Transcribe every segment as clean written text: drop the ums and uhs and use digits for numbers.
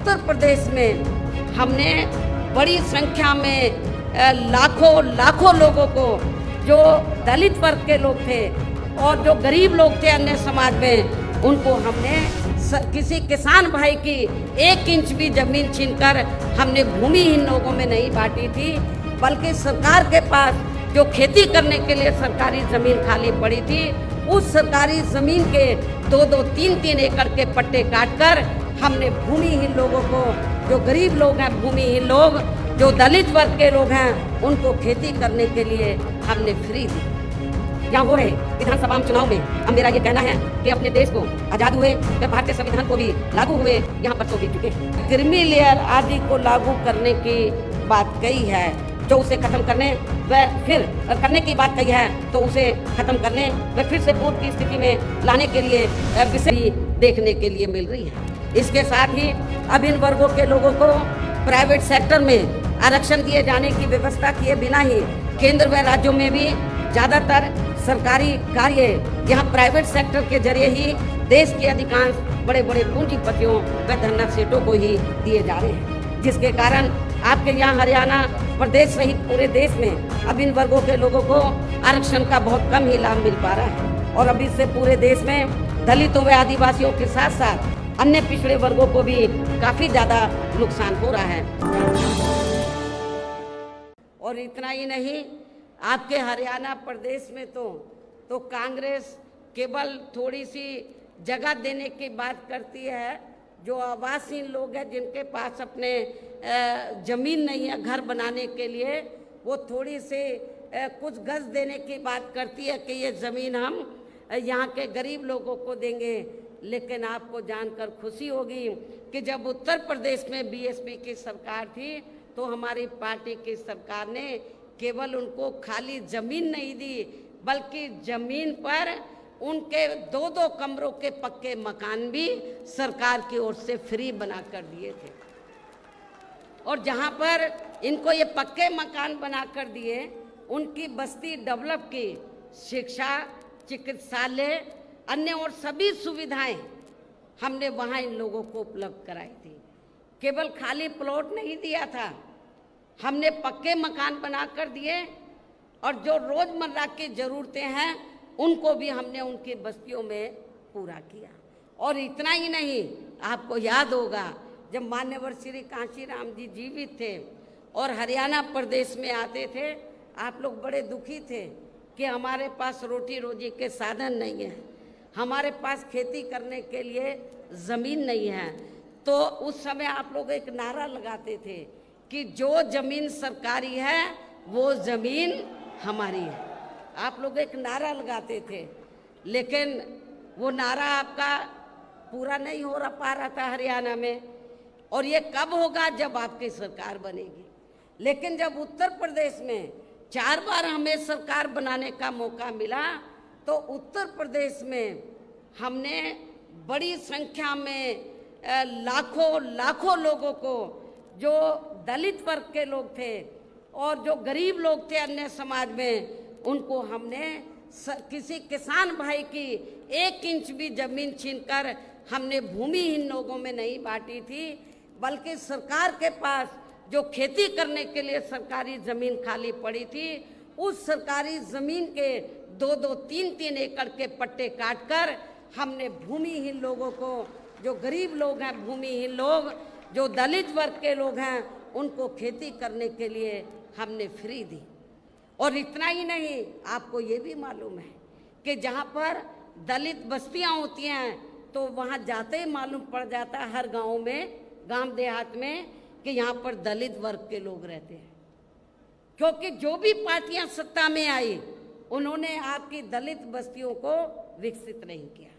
उत्तर प्रदेश में हमने बड़ी संख्या में लाखों लोगों को, जो दलित वर्ग के लोग थे और जो गरीब लोग थे अन्य समाज में, उनको हमने किसी किसान भाई की 1 इंच भी जमीन छीनकर हमने भूमिहीन लोगों में नहीं बांटी थी, बल्कि सरकार के पास जो खेती करने के लिए सरकारी ज़मीन खाली पड़ी थी, उस सरकारी ज़मीन के 2-2, 3-3 एकड़ के पट्टे काटकर हमने भूमिहीन लोगों को, जो गरीब लोग हैं, भूमिहीन लोग, जो दलित वर्ग के लोग हैं, उनको खेती करने के लिए हमने फ्री दी। यहाँ हो रहे विधानसभा चुनाव में अब मेरा ये कहना है कि अपने देश को आज़ाद हुए तो भारतीय संविधान को भी लागू हुए, यहाँ पर तो भी चुके क्रीमी लेयर आदि को लागू करने की बात कही है, जो उसे खत्म करने व फिर करने की बात कही है, तो उसे खत्म करने व फिर से पूर्व की स्थिति में लाने के लिए विषय देखने के लिए मिल रही है। इसके साथ ही अब इन वर्गों के लोगों को प्राइवेट सेक्टर में आरक्षण दिए जाने की व्यवस्था किए बिना ही केंद्र व राज्यों में भी ज़्यादातर सरकारी कार्य यहाँ प्राइवेट सेक्टर के जरिए ही देश के अधिकांश बड़े बड़े पूंजीपतियों व धनना सेठों को ही दिए जा रहे हैं, जिसके कारण आपके यहाँ हरियाणा प्रदेश सहित पूरे देश में अब इन वर्गों के लोगों को आरक्षण का बहुत कम ही लाभ मिल पा रहा है। और अब इससे पूरे देश में दलितों व आदिवासियों के साथ साथ अन्य पिछड़े वर्गों को भी काफ़ी ज़्यादा नुकसान हो रहा है। और इतना ही नहीं, आपके हरियाणा प्रदेश में तो कांग्रेस केवल थोड़ी सी जगह देने की बात करती है। जो आवासहीन लोग हैं, जिनके पास अपने ज़मीन नहीं है घर बनाने के लिए, वो थोड़ी सी कुछ गज देने की बात करती है कि ये ज़मीन हम यहाँ के गरीब लोगों को देंगे। लेकिन आपको जानकर खुशी होगी कि जब उत्तर प्रदेश में बीएसपी की सरकार थी, तो हमारी पार्टी की सरकार ने केवल उनको खाली ज़मीन नहीं दी, बल्कि ज़मीन पर उनके 2-2 कमरों के पक्के मकान भी सरकार की ओर से फ्री बना कर दिए थे। और जहां पर इनको ये पक्के मकान बना कर दिए, उनकी बस्ती डेवलप की, शिक्षा, चिकित्सालय, अन्य और सभी सुविधाएं हमने वहां इन लोगों को उपलब्ध कराई थी। केवल खाली प्लॉट नहीं दिया था, हमने पक्के मकान बना कर दिए, और जो रोज़मर्रा की ज़रूरतें हैं उनको भी हमने उनकी बस्तियों में पूरा किया। और इतना ही नहीं, आपको याद होगा जब मान्यवर श्री कांशीराम जी जीवित थे और हरियाणा प्रदेश में आते थे, आप लोग बड़े दुखी थे कि हमारे पास रोटी रोजी के साधन नहीं है, हमारे पास खेती करने के लिए ज़मीन नहीं है। तो उस समय आप लोग एक नारा लगाते थे कि जो ज़मीन सरकारी है वो ज़मीन हमारी है। आप लोग एक नारा लगाते थे, लेकिन वो नारा आपका पूरा नहीं हो पा रहा था हरियाणा में। और ये कब होगा? जब आपकी सरकार बनेगी। लेकिन जब उत्तर प्रदेश में 4 बार हमें सरकार बनाने का मौका मिला, तो उत्तर प्रदेश में हमने बड़ी संख्या में लाखों लोगों को, जो दलित वर्ग के लोग थे और जो गरीब लोग थे अन्य समाज में, उनको हमने किसी किसान भाई की 1 इंच भी जमीन छीनकर हमने भूमिहीन लोगों में नहीं बांटी थी, बल्कि सरकार के पास जो खेती करने के लिए सरकारी ज़मीन खाली पड़ी थी, उस सरकारी ज़मीन के 2-2, 3-3 एकड़ के पट्टे काटकर हमने भूमिहीन लोगों को, जो गरीब लोग हैं, भूमिहीन लोग, जो दलित वर्ग के लोग हैं, उनको खेती करने के लिए हमने फ्री दी। और इतना ही नहीं, आपको ये भी मालूम है कि जहाँ पर दलित बस्तियाँ होती हैं, तो वहाँ जाते ही मालूम पड़ जाता है हर गाँव में, गांव देहात में, कि यहाँ पर दलित वर्ग के लोग रहते हैं। क्योंकि जो भी पार्टियां सत्ता में आई, उन्होंने आपकी दलित बस्तियों को विकसित नहीं किया।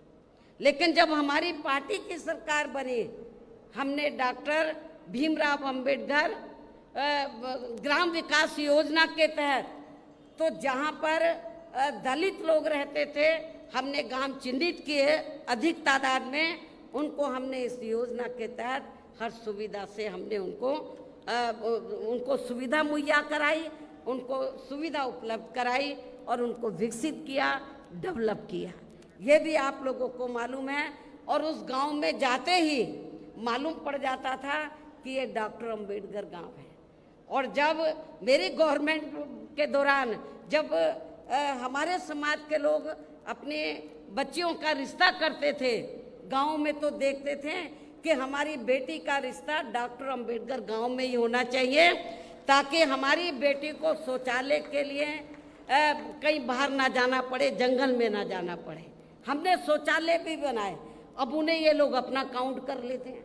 लेकिन जब हमारी पार्टी की सरकार बनी, हमने डॉक्टर भीमराव अंबेडकर ग्राम विकास योजना के तहत, तो जहाँ पर दलित लोग रहते थे, हमने गांव चिन्हित किए अधिक तादाद में, उनको हमने इस योजना के तहत हर सुविधा से हमने उनको सुविधा मुहैया कराई, उनको सुविधा उपलब्ध कराई और उनको विकसित किया, डेवलप किया। ये भी आप लोगों को मालूम है। और उस गांव में जाते ही मालूम पड़ जाता था कि ये डॉक्टर अंबेडकर गांव है। और जब मेरी गवर्नमेंट के दौरान जब हमारे समाज के लोग अपने बच्चियों का रिश्ता करते थे गांव में, तो देखते थे कि हमारी बेटी का रिश्ता डॉक्टर अंबेडकर गांव में ही होना चाहिए, ताकि हमारी बेटी को शौचालय के लिए कहीं बाहर ना जाना पड़े, जंगल में ना जाना पड़े। हमने शौचालय भी बनाए, अब उन्हें ये लोग अपना काउंट कर लेते हैं।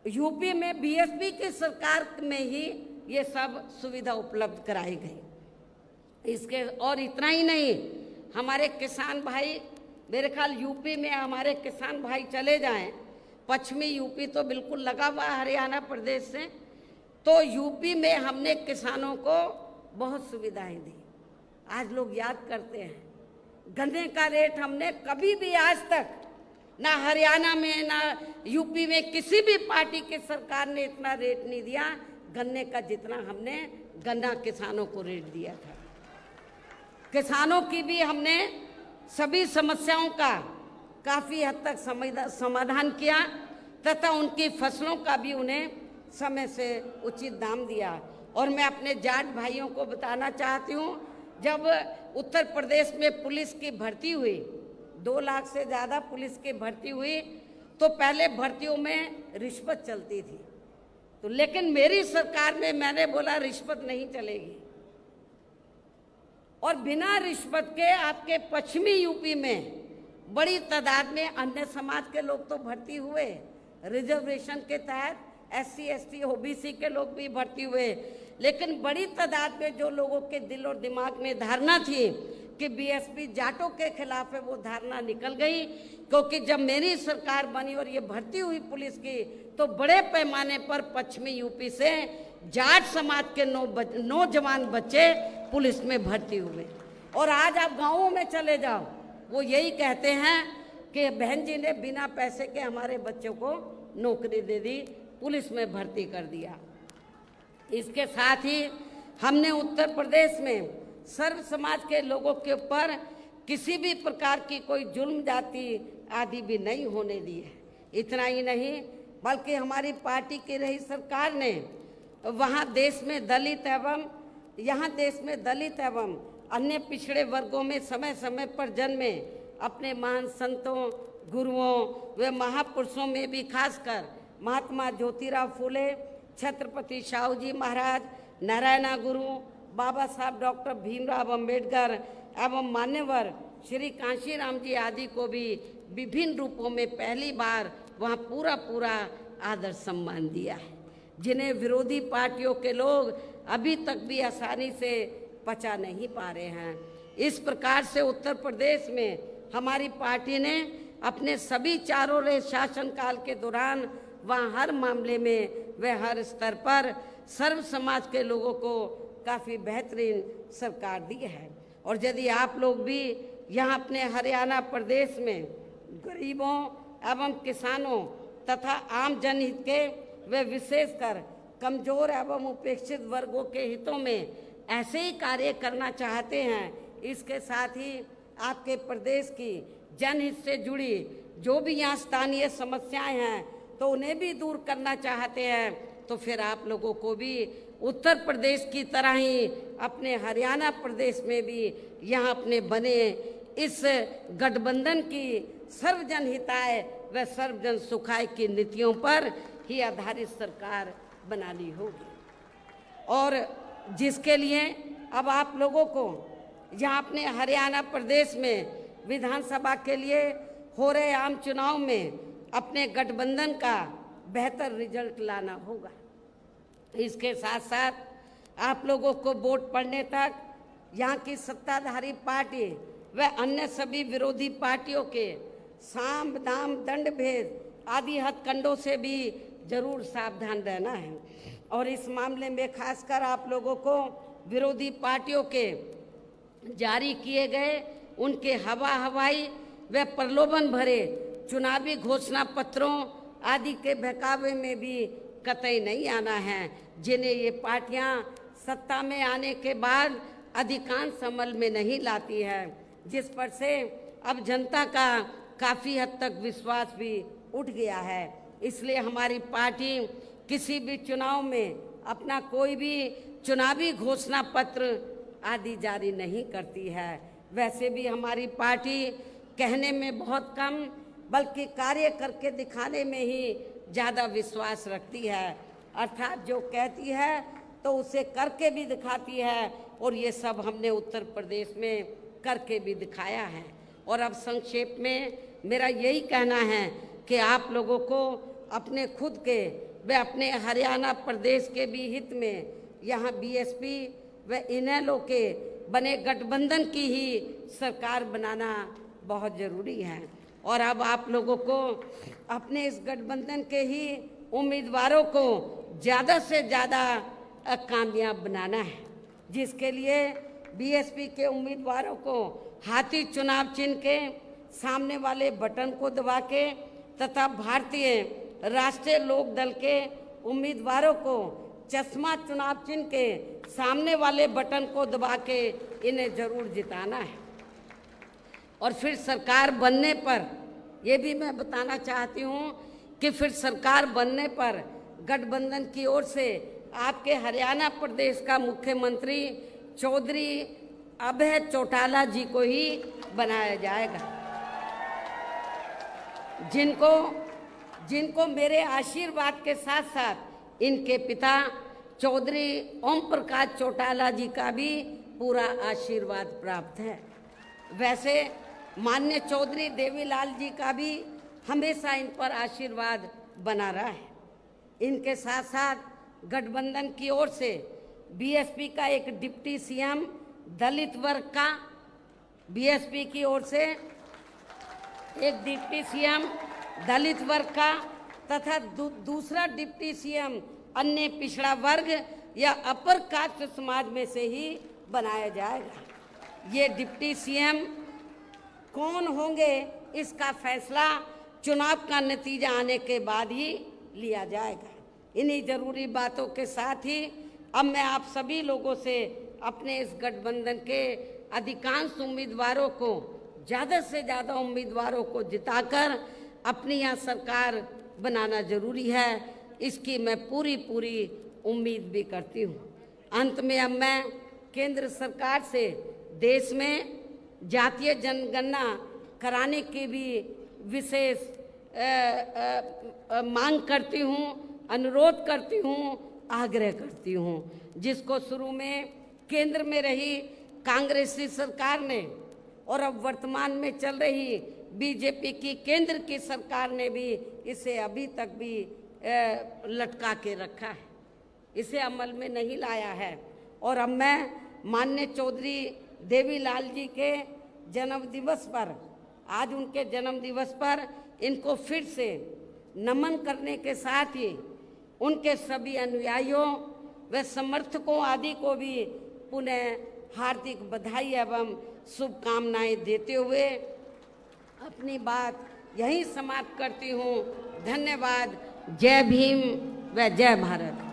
यूपी में बीएसपी की सरकार में ही ये सब सुविधा उपलब्ध कराई गई। इसके और इतना ही नहीं, हमारे किसान भाई, मेरे ख्याल यूपी में हमारे किसान भाई चले जाएं, पश्चिमी यूपी तो बिल्कुल लगा हुआ हरियाणा प्रदेश से, तो यूपी में हमने किसानों को बहुत सुविधाएं दी। आज लोग याद करते हैं, गन्ने का रेट हमने कभी भी आज तक ना हरियाणा में ना यूपी में किसी भी पार्टी की सरकार ने इतना रेट नहीं दिया गन्ने का, जितना हमने गन्ना किसानों को रेट दिया था। किसानों की भी हमने सभी समस्याओं का काफ़ी हद तक समाधान किया तथा उनकी फसलों का भी उन्हें समय से उचित दाम दिया। और मैं अपने जाट भाइयों को बताना चाहती हूँ, जब उत्तर प्रदेश में पुलिस की भर्ती हुई, 2 लाख से ज़्यादा पुलिस की भर्ती हुई, तो पहले भर्तियों में रिश्वत चलती थी, तो लेकिन मेरी सरकार में मैंने बोला रिश्वत नहीं चलेगी। और बिना रिश्वत के आपके पश्चिमी यूपी में बड़ी तादाद में अन्य समाज के लोग तो भर्ती हुए, रिजर्वेशन के तहत SC ST OBC के लोग भी भर्ती हुए, लेकिन बड़ी तादाद में जो लोगों के दिल और दिमाग में धारणा थी कि बीएसपी जाटों के खिलाफ है, वो धारणा निकल गई। क्योंकि जब मेरी सरकार बनी और ये भर्ती हुई पुलिस की, तो बड़े पैमाने पर पश्चिमी यूपी से जाट समाज के नौजवान बच्चे पुलिस में भर्ती हुए। और आज आप गाँवों में चले जाओ, वो यही कहते हैं कि बहन जी ने बिना पैसे के हमारे बच्चों को नौकरी दे दी, पुलिस में भर्ती कर दिया। इसके साथ ही हमने उत्तर प्रदेश में सर्व समाज के लोगों के ऊपर किसी भी प्रकार की कोई जुल्म जाति आदि भी नहीं होने दी है। इतना ही नहीं, बल्कि हमारी पार्टी की रही सरकार ने वहाँ देश में दलित एवं अन्य पिछड़े वर्गों में समय समय पर जन्मे अपने महान संतों, गुरुओं व महापुरुषों में भी खासकर महात्मा ज्योतिराव फूले, छत्रपति शाहू जी महाराज, नारायणा गुरु, बाबा साहब डॉक्टर भीमराव अंबेडकर एवं मान्यवर श्री कांशीराम जी आदि को भी विभिन्न रूपों में पहली बार वहाँ पूरा आदर सम्मान दिया है, जिन्हें विरोधी पार्टियों के लोग अभी तक भी आसानी से पचा नहीं पा रहे हैं। इस प्रकार से उत्तर प्रदेश में हमारी पार्टी ने अपने सभी चारों रहे शासनकाल के दौरान वहाँ हर मामले में व हर स्तर पर सर्व समाज के लोगों को काफ़ी बेहतरीन सरकार दी है। और यदि आप लोग भी यहाँ अपने हरियाणा प्रदेश में गरीबों एवं किसानों तथा आम जनहित के व विशेषकर कमजोर एवं उपेक्षित वर्गों के हितों में ऐसे ही कार्य करना चाहते हैं, इसके साथ ही आपके प्रदेश की जनहित से जुड़ी जो भी यहाँ स्थानीय समस्याएं हैं तो उन्हें भी दूर करना चाहते हैं, तो फिर आप लोगों को भी उत्तर प्रदेश की तरह ही अपने हरियाणा प्रदेश में भी यहाँ अपने बने इस गठबंधन की सर्वजन हिताय व सर्वजन सुखाय की नीतियों पर ही आधारित सरकार बनानी होगी। और जिसके लिए अब आप लोगों को यहाँ अपने हरियाणा प्रदेश में विधानसभा के लिए हो रहे आम चुनाव में अपने गठबंधन का बेहतर रिजल्ट लाना होगा। इसके साथ साथ आप लोगों को वोट पड़ने तक यहाँ की सत्ताधारी पार्टी व अन्य सभी विरोधी पार्टियों के साम दाम दंड भेद आदि हथकंडों से भी जरूर सावधान रहना है। और इस मामले में खासकर आप लोगों को विरोधी पार्टियों के जारी किए गए उनके हवाई व प्रलोभन भरे चुनावी घोषणा पत्रों आदि के बहकावे में भी कतई नहीं आना है, जिन्हें ये पार्टियां सत्ता में आने के बाद अधिकांश अमल में नहीं लाती है, जिस पर से अब जनता का काफ़ी हद तक विश्वास भी उठ गया है। इसलिए हमारी पार्टी किसी भी चुनाव में अपना कोई भी चुनावी घोषणा पत्र आदि जारी नहीं करती है। वैसे भी हमारी पार्टी कहने में बहुत कम बल्कि कार्य करके दिखाने में ही ज़्यादा विश्वास रखती है। अर्थात जो कहती है तो उसे करके भी दिखाती है, और ये सब हमने उत्तर प्रदेश में करके भी दिखाया है। और अब संक्षेप में मेरा यही कहना है कि आप लोगों को अपने खुद के व अपने हरियाणा प्रदेश के भी हित में यहाँ बीएसपी व इनेलो के बने गठबंधन की ही सरकार बनाना बहुत ज़रूरी है। और अब आप लोगों को अपने इस गठबंधन के ही उम्मीदवारों को ज़्यादा से ज़्यादा कामयाब बनाना है, जिसके लिए बीएसपी के उम्मीदवारों को हाथी चुनाव चिन्ह के सामने वाले बटन को दबा के तथा भारतीय राष्ट्रीय लोक दल के उम्मीदवारों को चश्मा चुनाव चिन्ह के सामने वाले बटन को दबा के इन्हें जरूर जिताना है। और फिर सरकार बनने पर ये भी मैं बताना चाहती हूँ कि फिर सरकार बनने पर गठबंधन की ओर से आपके हरियाणा प्रदेश का मुख्यमंत्री चौधरी अभय चौटाला जी को ही बनाया जाएगा, जिनको मेरे आशीर्वाद के साथ साथ इनके पिता चौधरी ओम प्रकाश चौटाला जी का भी पूरा आशीर्वाद प्राप्त है। वैसे माननीय चौधरी देवीलाल जी का भी हमेशा इन पर आशीर्वाद बना रहा है। इनके साथ साथ गठबंधन की ओर से बीएसपी का एक डिप्टी सीएम दलित वर्ग का, बीएसपी की ओर से एक डिप्टी सीएम दलित वर्ग का तथा दूसरा डिप्टी सीएम अन्य पिछड़ा वर्ग या अपर कास्ट समाज में से ही बनाया जाएगा। ये डिप्टी सीएम कौन होंगे इसका फैसला चुनाव का नतीजा आने के बाद ही लिया जाएगा। इन्हीं जरूरी बातों के साथ ही अब मैं आप सभी लोगों से अपने इस गठबंधन के अधिकांश उम्मीदवारों को, ज़्यादा से ज़्यादा उम्मीदवारों को जिताकर अपनी यहाँ सरकार बनाना जरूरी है, इसकी मैं पूरी उम्मीद भी करती हूँ। अंत में अब मैं केंद्र सरकार से देश में जातीय जनगणना कराने की भी विशेष मांग करती हूँ, अनुरोध करती हूँ, आग्रह करती हूँ, जिसको शुरू में केंद्र में रही कांग्रेसी सरकार ने और अब वर्तमान में चल रही बीजेपी की केंद्र की सरकार ने भी इसे अभी तक भी लटका के रखा है, इसे अमल में नहीं लाया है। और अब मैं माननीय चौधरी देवीलाल जी के जन्मदिवस पर, आज उनके जन्मदिवस पर इनको फिर से नमन करने के साथ ही उनके सभी अनुयायियों व समर्थकों आदि को भी पुनः हार्दिक बधाई एवं शुभकामनाएं देते हुए अपनी बात यहीं समाप्त करती हूँ। धन्यवाद। जय भीम व जय भारत।